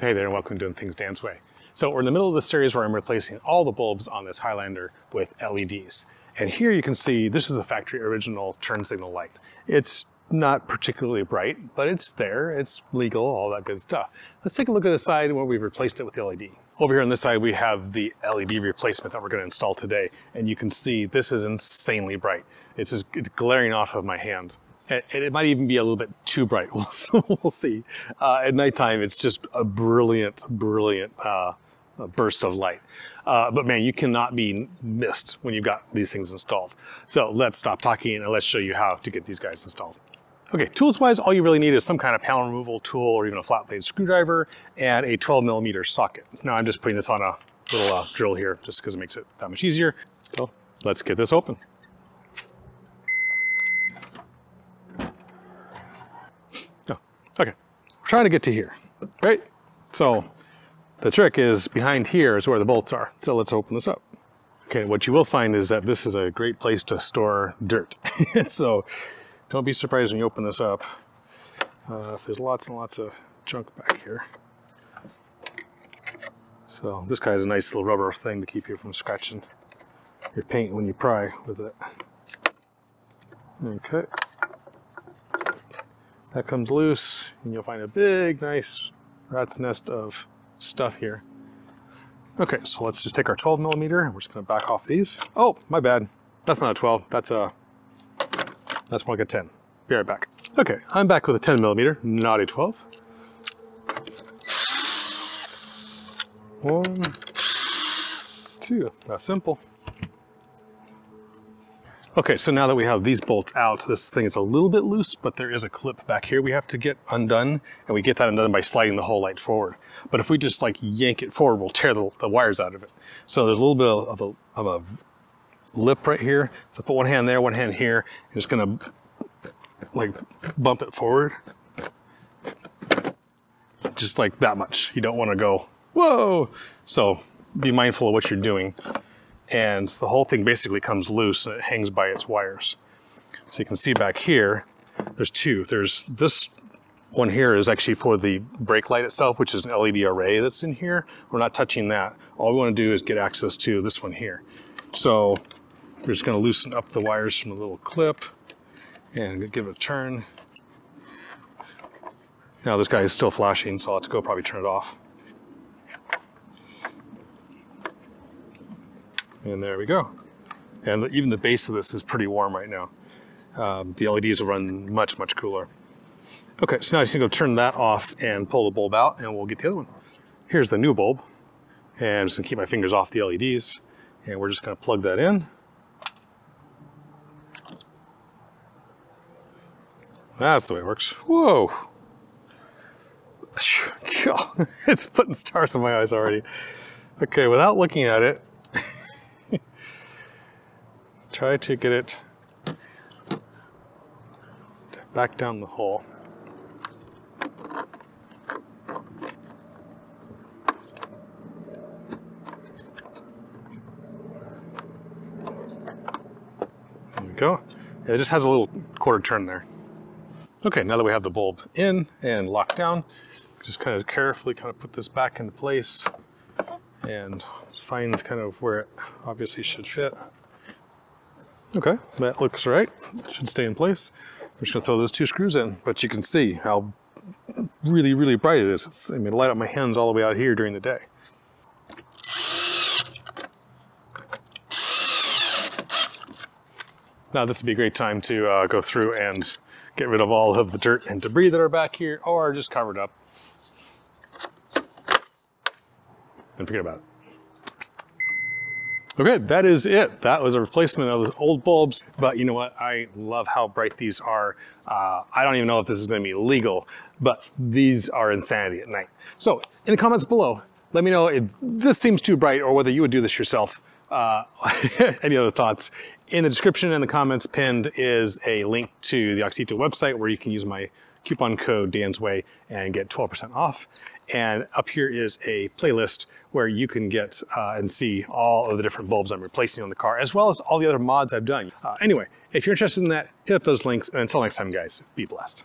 Hey there and welcome to Doing Things Dan's Way. So we're in the middle of the series where I'm replacing all the bulbs on this Highlander with LEDs. And here you can see this is the factory original turn signal light. It's not particularly bright, but it's there, it's legal, all that good stuff. Let's take a look at the side where we've replaced it with the LED. Over here on this side we have the LED replacement that we're going to install today. And you can see this is insanely bright. It's glaring off of my hand. And it might even be a little bit too bright. We'll see. At nighttime, it's just a brilliant burst of light. But man, you cannot be missed when you've got these things installed. So let's stop talking and let's show you how to get these guys installed. Okay, tools-wise, all you really need is some kind of panel removal tool or even a flat blade screwdriver and a 12mm socket. Now I'm just putting this on a little drill here just because it makes it that much easier. So let's get this open. Okay, we're trying to get to here, right? So the trick is behind here is where the bolts are. So let's open this up. Okay, what you will find is that this is a great place to store dirt. So don't be surprised when you open this up. If there's lots and lots of junk back here. So this guy has a nice little rubber thing to keep you from scratching your paint when you pry with it. Okay. That comes loose, and you'll find a big, nice rat's nest of stuff here. Okay, so let's just take our 12mm, and we're just gonna back off these. Oh, my bad. That's not a 12, that's more like a 10. Be right back. Okay, I'm back with a 10mm, not a 12. 1, 2, that's simple. Okay, so now that we have these bolts out, this thing is a little bit loose, but there is a clip back here we have to get undone, and we get that undone by sliding the whole light forward. But if we just like yank it forward, we'll tear the wires out of it. So there's a little bit of a lip right here. So put one hand there, one hand here, and just gonna like bump it forward. Just like that much. You don't wanna go, whoa! So be mindful of what you're doing. And the whole thing basically comes loose and it hangs by its wires. So you can see back here, there's two. There's this one here is actually for the brake light itself, which is an LED array that's in here. We're not touching that. All we want to do is get access to this one here. So we're just going to loosen up the wires from the little clip and give it a turn. Now this guy is still flashing, so I'll have to go probably turn it off. And there we go. And even the base of this is pretty warm right now. The LEDs will run much, much cooler. Okay, so now I just need to go turn that off and pull the bulb out and we'll get the other one. Here's the new bulb. And I'm just gonna keep my fingers off the LEDs. And we're just gonna plug that in. That's the way it works. Whoa. It's putting stars in my eyes already. Okay, without looking at it, try to get it back down the hole. There we go. It just has a little quarter turn there. Okay, now that we have the bulb in and locked down, just kind of carefully put this back into place and find kind of where it obviously should fit. Okay, that looks right. Should stay in place. We're just gonna throw those two screws in, but you can see how really, really bright it is. I mean, light up my hands all the way out here during the day. Now this would be a great time to go through and get rid of all of the dirt and debris that are back here, or just cover it up and forget about it. Okay, that is it. That was a replacement of the old bulbs, but you know what? I love how bright these are. I don't even know if this is going to be legal, but these are insanity at night. So in the comments below, let me know if this seems too bright or whether you would do this yourself. Any other thoughts? In the description and the comments pinned is a link to the Oxito website where you can use my coupon code Dan's Way and get 12% off. And up here is a playlist where you can get and see all of the different bulbs I'm replacing on the car, as well as all the other mods I've done. Anyway, if you're interested in that, hit up those links. And until next time, guys, be blessed.